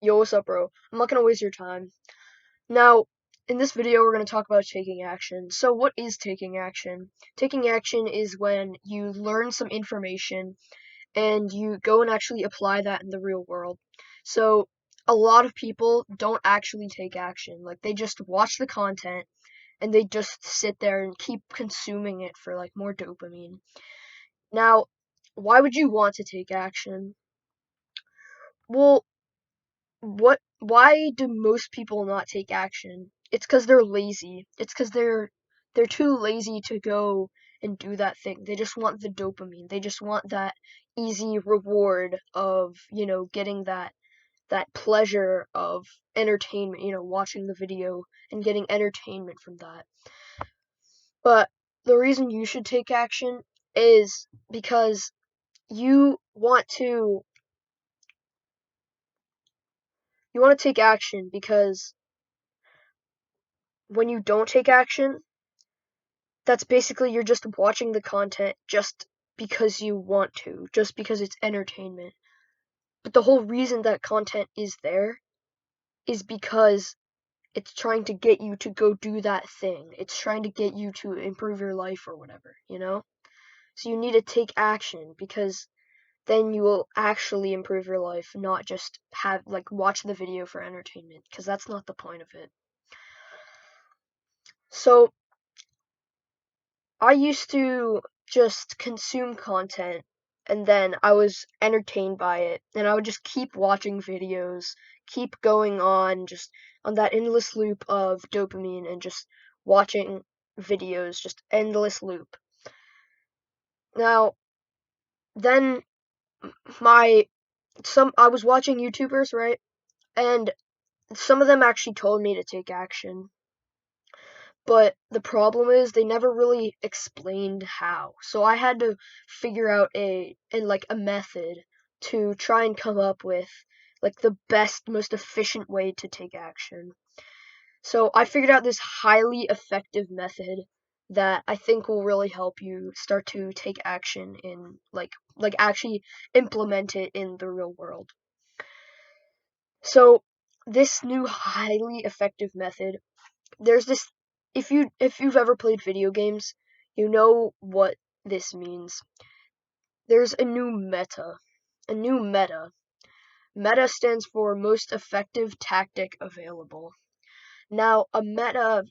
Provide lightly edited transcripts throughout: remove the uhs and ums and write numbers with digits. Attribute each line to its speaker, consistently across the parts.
Speaker 1: Yo, what's up, bro? I'm not gonna waste your time. Now, in this video, we're gonna talk about taking action. So, what is taking action? Taking action is when you learn some information and you go and actually apply that in the real world. So, a lot of people don't actually take action. Like, they just watch the content and they just sit there and keep consuming it for like more dopamine. Now, why would you want to take action? Well, why do most people not take action? It's because they're lazy. It's because they're too lazy to go and do that thing. They just want the dopamine. They just want that easy reward of, getting that pleasure of entertainment, watching the video and getting entertainment from that. But the reason you should take action is because you want to you want to take action because when you don't take action, that's basically you're just watching the content just because you want to, just because it's entertainment. But the whole reason that content is there is because it's trying to get you to go do that thing. It's trying to get you to improve your life or whatever. So you need to take action because then you will actually improve your life, not just have like watch the video for entertainment, because that's not the point of it. So I used to just consume content and then I was entertained by it and I would just keep watching videos, keep going on just on that endless loop of dopamine and just watching videos, just endless loop. Now, then my some I was watching YouTubers, right? And some of them actually told me to take action. But the problem is they never really explained how. So I had to figure out a method to try and come up with like the best, most efficient way to take action. So I figured out this highly effective method that I think will really help you start to take action in like actually implement it in the real world. So this new highly effective method, there's this if you've ever played video games, you know what this means. There's a new meta. A new meta. Meta stands for most effective tactic available. Now, a meta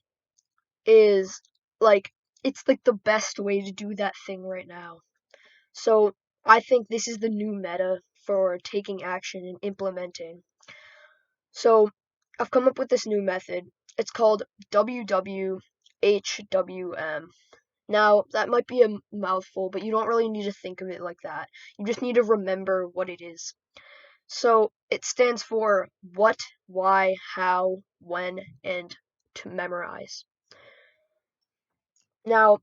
Speaker 1: is like it's like the best way to do that thing right now. So, I think this is the new meta for taking action and implementing. So, I've come up with this new method. It's called WWHWM. Now, that might be a mouthful, but you don't really need to think of it like that. You just need to remember what it is. So, it stands for what, why, how, when, and to memorize. Now,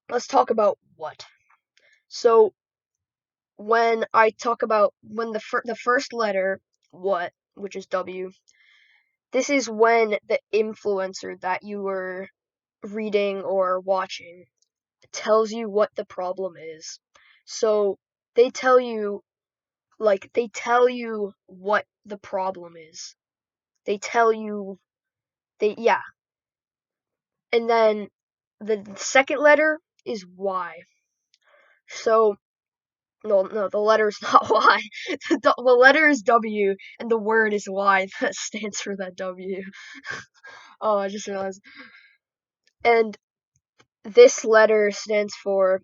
Speaker 1: let's talk about what. So, when I talk about when the first letter, what, which is W, this is when the influencer that you were reading or watching tells you what the problem is. So they tell you they tell you what the problem is. They tell you they yeah. And then the second letter is Y. So no, the letter is not Y. The letter is W and the word is Y that stands for that W. Oh, I just realized. And this letter stands for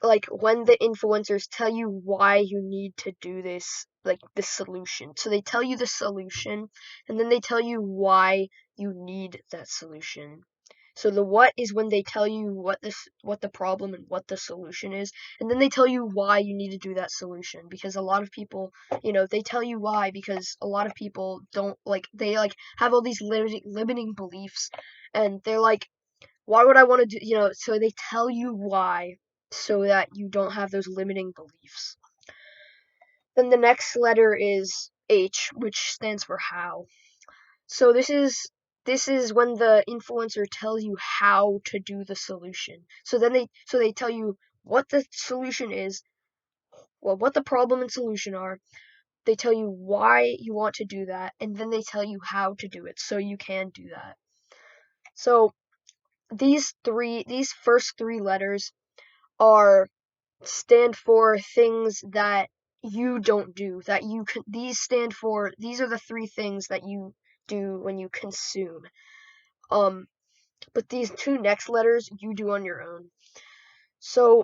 Speaker 1: like when the influencers tell you why you need to do this, like the solution. So they tell you the solution and then they tell you why you need that solution. So the what is when they tell you what the problem and what the solution is, and then they tell you why you need to do that solution because a lot of people, they tell you why because a lot of people don't they have all these limiting beliefs and they're like why would I want to do, so they tell you why so that you don't have those limiting beliefs. Then the next letter is H, which stands for how. So this is when the influencer tells you how to do the solution. So they tell you what the solution is, well, what the problem and solution are, they tell you why you want to do that, and then they tell you how to do it so you can do that. So these first three letters are stand for things that you don't do, that you can, these are the three things that you do when you consume. But these two next letters you do on your own. So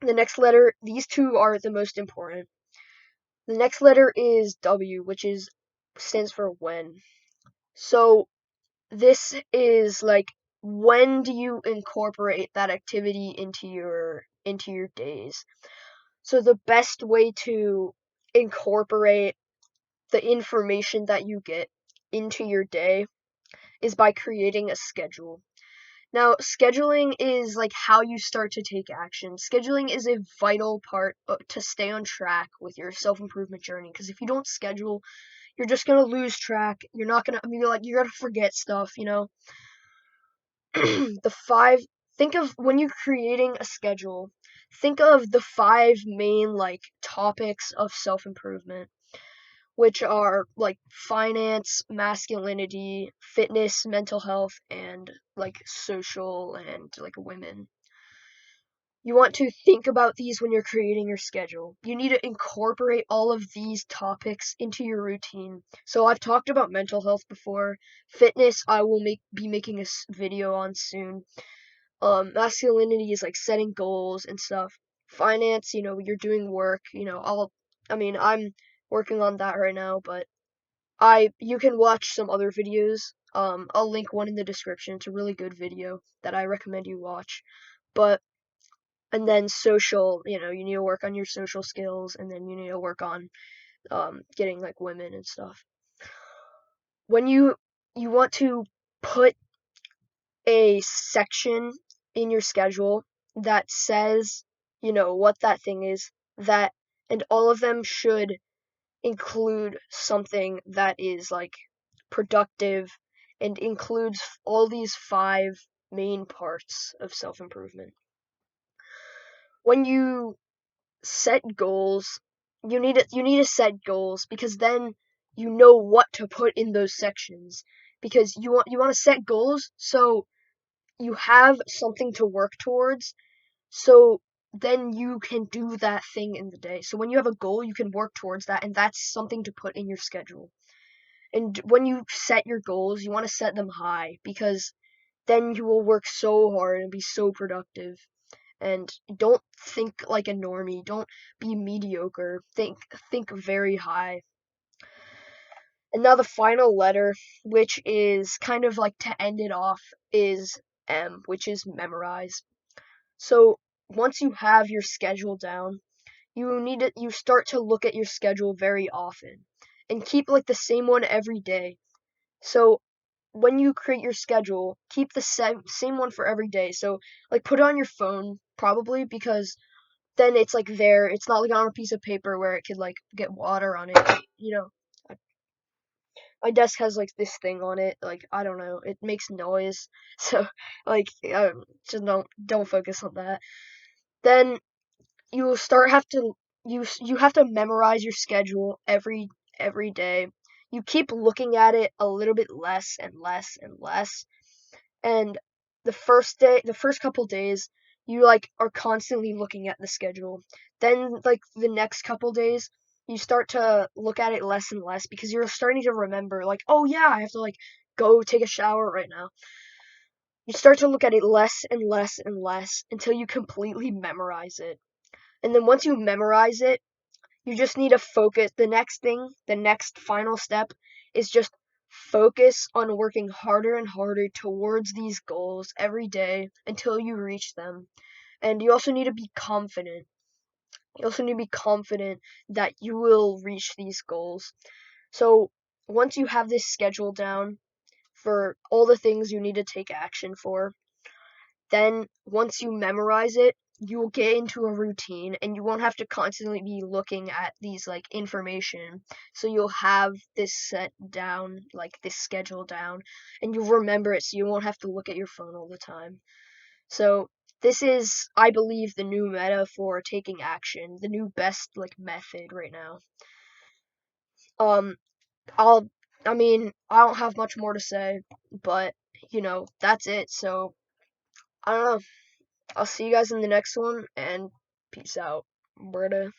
Speaker 1: the next letter, these two are the most important. The next letter is W, which is stands for when. So this is like, when do you incorporate that activity into your days? So the best way to incorporate the information that you get into your day is by creating a schedule. Now, scheduling is like how you start to take action. Scheduling is a vital part to stay on track with your self-improvement journey, because if you don't schedule, you're just going to lose track. You're not going to, I mean, you're going to forget stuff, you know? the five, think of when you're creating a schedule, think of the five main like topics of self-improvement, which are like finance, masculinity, fitness, mental health, and like social and like women. You want to think about these when you're creating your schedule. You need to incorporate all of these topics into your routine. So I've talked about mental health before. Fitness, I will be making a video on soon. Masculinity is like setting goals and stuff. Finance, you're doing work. I'm working on that right now, but you can watch some other videos. I'll link one in the description. It's a really good video that I recommend you watch. But and then social, you need to work on your social skills, and then you need to work on getting like women and stuff. When you want to put a section in your schedule that says, what that thing is, that and all of them should include something that is like productive and includes all these five main parts of self-improvement. When you set goals, you need to set goals, because then you know what to put in those sections, because you want to set goals so you have something to work towards, so then you can do that thing in the day. So when you have a goal, you can work towards that, and that's something to put in your schedule. And when you set your goals, you want to set them high, because then you will work so hard and be so productive. And don't think like a normie. Don't be mediocre. Think very high. And now the final letter, which is kind of like to end it off, is M, which is memorize. So once you have your schedule down, you start to look at your schedule very often and keep like the same one every day. So when you create your schedule, keep the same one for every day. So like put it on your phone probably, because then it's like there. It's not like on a piece of paper where it could like get water on it. My desk has like this thing on it. Like I don't know, it makes noise. So like just don't focus on that. Then you start have to you have to memorize your schedule every day. You keep looking at it a little bit less and less and less. And the first couple days, you like are constantly looking at the schedule. Then like the next couple days, you start to look at it less and less, because you're starting to remember like, oh yeah, I have to like go take a shower right now. You start to look at it less and less and less until you completely memorize it. And then once you memorize it, you just need to focus. The next final step is just focus on working harder and harder towards these goals every day until you reach them. And you also need to be confident. You also need to be confident that you will reach these goals. So once you have this schedule down for all the things you need to take action for, then once you memorize it, you will get into a routine, and you won't have to constantly be looking at these like information. So you'll have this set down, like this schedule down, and you'll remember it, so you won't have to look at your phone all the time. So this is, I believe, the new meta for taking action, the new best like method right now. Um, I'll, I mean, I don't have much more to say, but that's it. So I don't know. I'll see you guys in the next one, and peace out, Britta.